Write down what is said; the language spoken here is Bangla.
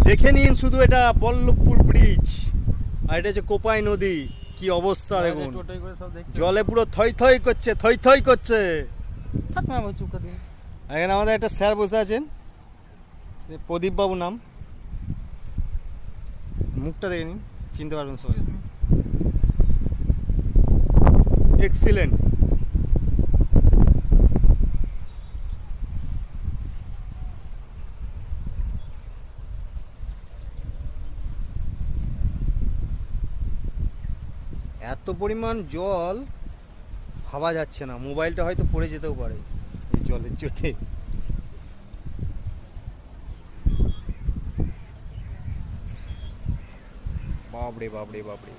দেখে নিন শুধু, এটা বল্লভপুর ব্রিজ আর এটা হচ্ছে কোপাই নদী। কি অবস্থা দেখুন, টোটোই করে সব দেখতে জলে পুরো থই থই করছে, থই থই করছে। থাক না আমি চুপ করে দিই। এখানে আমাদের একটা স্যার বসে আছেন, প্রদীপ বাবু নাম, মুখটা দেখে নিন, চিনতে পারবেন সবাই। এক্সিলেন্ট। এত পরিমাণ জল ভাবা যাচ্ছে না, মোবাইলটা হয়তো পড়ে যেতেও পারে এই জলের চোটে। বাপরে বাপরে বাপরে।